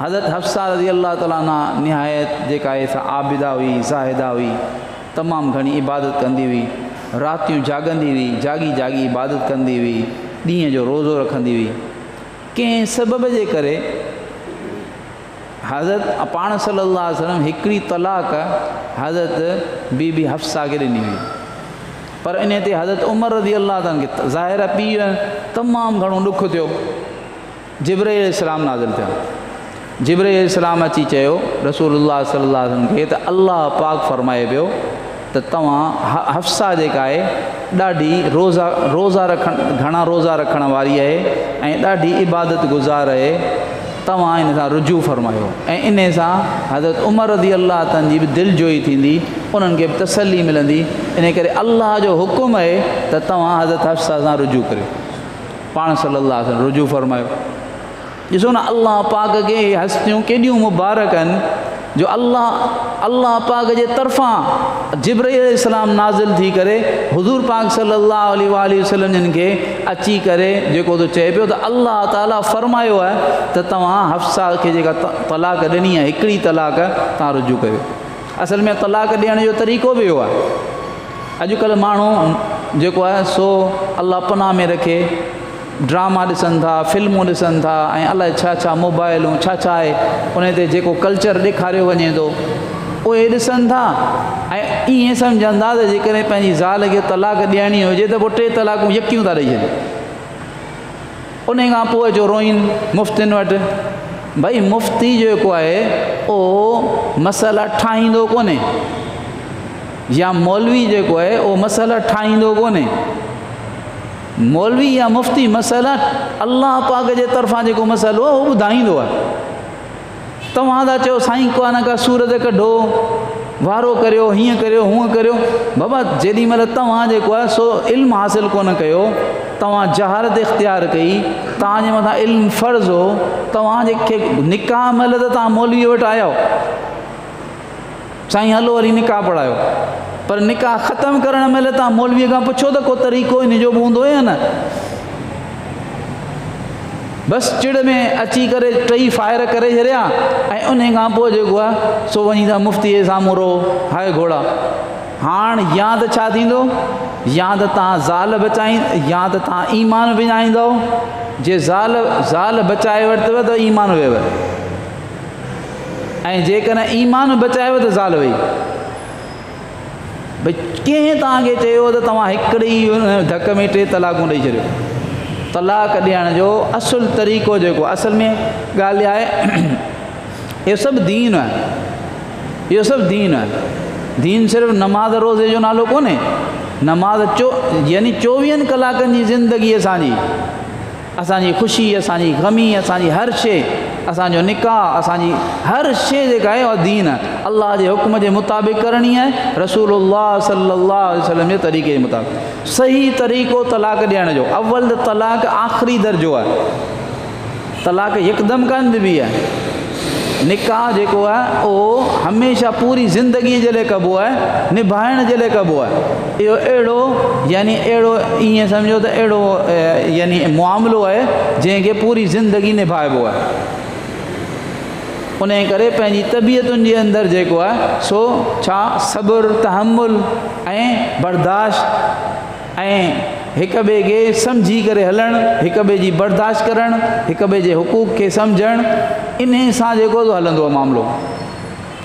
हज़रत हफ्सा रज़ी अल्लाह ताला अन्हा निहायत जेका आहे आबिदा हुई, ज़ाहिदा हुई, तमामु घणी इबादत कंदी हुई, रातियूं जागंदी हुई, जागी जागी इबादत कंदी हुई, ॾींहं जो रोज़ो रखंदी हुई। कंहिं सबब जे करे हज़रत पाण सल्लल्लाहु अलैहि वसल्लम हिकिड़ी तलाक हज़रत बीबी हफ्सा खे ॾिनी हुई। पर इन ते हज़रत उमर रज़ी अल्लाह ताला खे ज़ाहिर पीउ तमामु घणो ॾुखु थियो। जिब्राईल अलैहिस्सलाम नाज़िल थिया। जिब्राईल अलैहिस्सलाम अची चयो रसूलुल्लाह सल्लल्लाहु अलैहि वसल्लम खे त अल्लाह पाक फरमाए पियो त तव्हां हफ्सा जेका आहे ॾाढी घणा रोज़ा रखण वारी आहे ऐं ॾाढी इबादत गुज़ार आहे, तव्हां इन सां रुजू फरमायो। ऐं इन सां हज़रत उमर रज़ी अल्लाह ताला जी बि दिलि जोई थींदी, उन्हनि खे बि तसली मिलंदी। इन करे अल्लाह जो हुकुम आहे त तव्हां हज़रत हफ्सा सां रुजू करियो। पाण सल्लल्लाहु अलैहि वसल्लम रुजू फरमायो। ॾिसो न अल्लाह पाक खे हस्तियूं केॾियूं मुबारक आहिनि जो अल्लाह पाक जे तरफ़ां जिब्राईल अलैहिस्सलाम नाज़िल थी करे हुज़ूर पाक सल्लल्लाहु अलैहि वसल्लम जिन खे अची करे जेको तो चए पियो त अल्लाह ताला फरमायो आहे त तव्हां हफ्सा खे जेका तलाक ॾिनी आहे हिकिड़ी तलाक तव्हां रुजू कयो। असल में तलाक ॾियण जो तरीक़ो बि इहो आहे। अॼुकल्ह माण्हू जेको आहे सो अल्लाह पनाह में रखे ड्रामा ॾिसनि था, फिल्मूं ॾिसनि था ऐं अलाए छा छा मोबाइलूं छा छा आहे उन ते जेको कल्चर ॾेखारियो वञे थो उहे ॾिसनि था ऐं ईअं सम्झंदा त जेकॾहिं पंहिंजी ज़ाल खे तलाक ॾियणी हुजे त पोइ 3 तलाकूं यकियूं था ॾेई छॾनि। उन खां पोइ जो रोइनि मुफ़्तियुनि वटि। भई मुफ़्ती जेको आहे उहो मसइला ठाहींदो कोन्हे या मौलवी जेको आहे उहो मसइला ठाहींदो कोन्हे। मौलवी या मुफ़्ती मसइला अल्लाह पाक जे तरफ़ां जेको मसइलो आहे उहो ॿुधाईंदो आहे। तव्हां था चओ साईं को न का सूरत कढो, वारो करियो, हीअं करियो, हूअं करियो। बाबा जेॾी महिल तव्हां जेको आहे सो इल्मु हासिलु कोन कयो, तव्हां जहालत इख़्तियार कई, तव्हांजे मथां इल्मु फ़र्ज़ु हो, तव्हां जेके निकाह महिल त तव्हां मौलवीअ वटि आया हो, साईं हलो वरी निकाह पढ़ायो। पर निकाह ख़तमु करण महिल तव्हां मौलवीअ खां पुछो त को तरीक़ो इन जो बि हूंदो या न। बसि चिड़ में अची करे 3 फायर करे छॾिया ऐं उन खां पोइ जेको आहे सो वञी था मुफ़्ती जे साम्हूं रो हाय घोड़ा। हाणे या त छा थींदो, या त तव्हां ज़ाल या त तव्हां ईमान विञाईंदव। जे ज़ाल बचाए वरितव त ईमान वियव, ऐं जेकॾहिं ईमान बचायव त ज़ाल वई। भई कंहिं तव्हांखे चयो त तव्हां हिकिड़ी धक में 3 तलाकूं ॾेई छॾियो। तलाक ॾियण जो असुलु तरीक़ो जेको असल में ॻाल्हि आहे इहो सभु दीन आहे, इहो सभु दीन आहे। दीन सिर्फ़ु नमाज़ रोज़े जो नालो कोन्हे। नमाज़ यानी 24 कलाकनि जी ज़िंदगी असांजी ख़ुशी, असांजी ग़मी, असांजी हर शइ, असांजो निकाह, असांजी हर शइ जेका आहे उहा दीन आहे। अल्लाह जे हुकुम जे मुताबिक़ करणी आहे, रसूलुल्लाह सल्लल्लाहु अलैहि वसल्लम जे तरीक़े जे मुताबिक़। सही तरीक़ो तलाक ॾियण जो, अव्वल त तलाक आख़िरी दर्जो आहे, तलाक यकदमि कान बि आहे। निकाह जेको आहे उहो हमेशह पूरी ज़िंदगी जे लाइ कबो आहे, निभाइण जे लाइ कबो आहे। इहो अहिड़ो ईअं सम्झो त अहिड़ो यानी मुआमिलो आहे जंहिंखे पूरी ज़िंदगी निभाइबो आहे। उन करे पंहिंजी तबियतुनि जे अंदरि जेको आहे सो छा सब्र, तहम्मुल ऐं बर्दाश्त ऐं हिक ॿिए खे सम्झी करे हलणु, हिक ॿिए जी बर्दाश्त करणु, हिक ॿिए जे हुकूक खे सम्झणु, इन सां जेको हलंदो आहे मामिलो।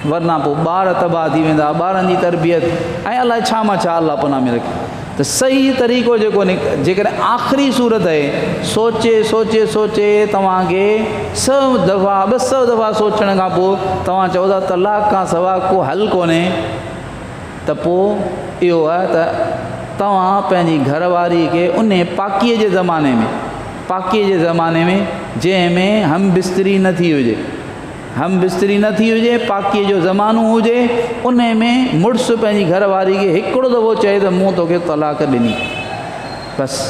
वरना पोइ ॿार तबाह थी वेंदा, ॿारनि जी तरबियत ऐं अलाए छा मां छा अलाह पनाह में रखे। त सही तरीक़ो जेको जेकॾहिं आख़िरी सूरत आहे, सोचे तव्हांखे 100 दफ़ा 200 दफ़ा सोचण खां पोइ तव्हां चओ था तलाक खां सवाइ को हल कोन्हे, त पोइ इहो आहे त तव्हां पंहिंजी घरवारी खे उन पाकीअ जे ज़माने में जंहिंमें हम बिस्तरी न थी हुजे, पाकीअ जो ज़मानो हुजे, उन में मुड़ुसु पंहिंजी घरवारी खे हिकिड़ो दफ़ो चए त मूं तोखे तलाक ॾिनी, बसि।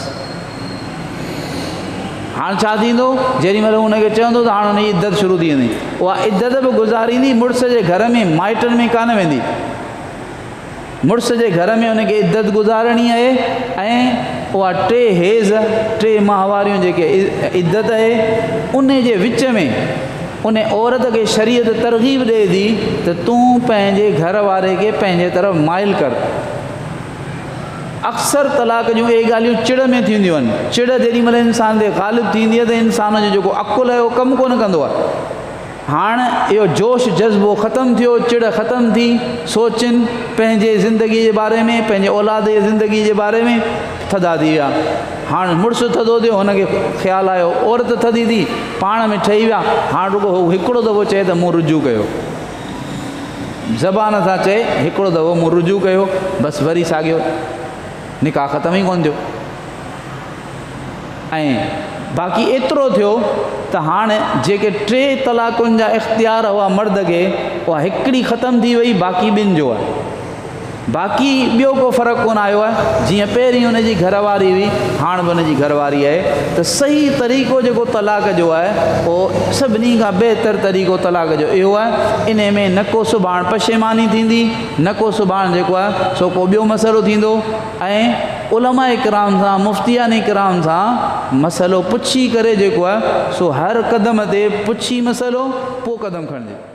हाणे छा थींदो, जेॾी महिल हुनखे चवंदो त हाणे हुनजी इद्दत शुरू थी वेंदी। उहा इद्दत बि गुज़ारींदी मुड़ुस जे घर में, माइटनि में कान वेंदी। मुड़ुस जे घर में हुनखे इद्दत गुज़ारणी आहे ऐं उहा 3 माहवारियूं जेके इद्दत आहे उन जे विच में उन औरत खे शरीयत तरग़ीब ॾिए थी त तूं पंहिंजे घर वारे खे पंहिंजे तरफ़ माइल कर। अक्सर तलाक जूं इहे ॻाल्हियूं चिड़ में थींदियूं आहिनि। चिड़ जेॾी महिल इंसान ते ग़ालिब थींदी आहे त इंसान जो जेको अक़ुल आहे उहो कमु कोन कंदो आहे। हाणे इहो जोश जज़्बो ख़तमु थियो, चिड़ ख़तमु थी, सोचिनि पंहिंजे ज़िंदगी जे बारे में, पंहिंजे औलाद जी ज़िंदगी जे बारे में थधा थी विया। हाणे मुड़ुसु थधो थियो, हुनखे ख़्यालु आयो औरत थधी थी, पाण में ठही विया। हाणे रुॻो हू हिकिड़ो दफ़ो चए त मूं रुजू कयो, ज़बान सां चए हिकिड़ो दफ़ो मूं रुजू कयो, बसि वरी साॻियो निकाह ख़तमु ई कोन थियो। ऐं बाक़ी एतिरो थियो त हाणे जेके 3 तलाकुनि जा इख़्तियार हुआ मर्द खे, उहा हिकिड़ी ख़तमु थी वई, बाक़ी ॿिनि जो आहे। बाक़ी ॿियो को फ़र्क़ु कोन आयो आहे। जीअं पहिरीं हुनजी घरवारी हुई, हाणे बि हुनजी घरवारी आहे। त सही तरीक़ो जेको तलाक जो आहे उहो सभिनी खां बहितर तरीक़ो तलाक जो इहो आहे। इन में न को सुभाणे पशेमानी थींदी, न को सुभाणे जेको आहे सो को ॿियो मसइलो थींदो। ऐं उलमा इकराम सां, मुफ़्तियान इकराम सां मसइलो पुछी करे जेको आहे सो हर क़दम ते पुछी मसइलो पोइ क़दम खणिजे।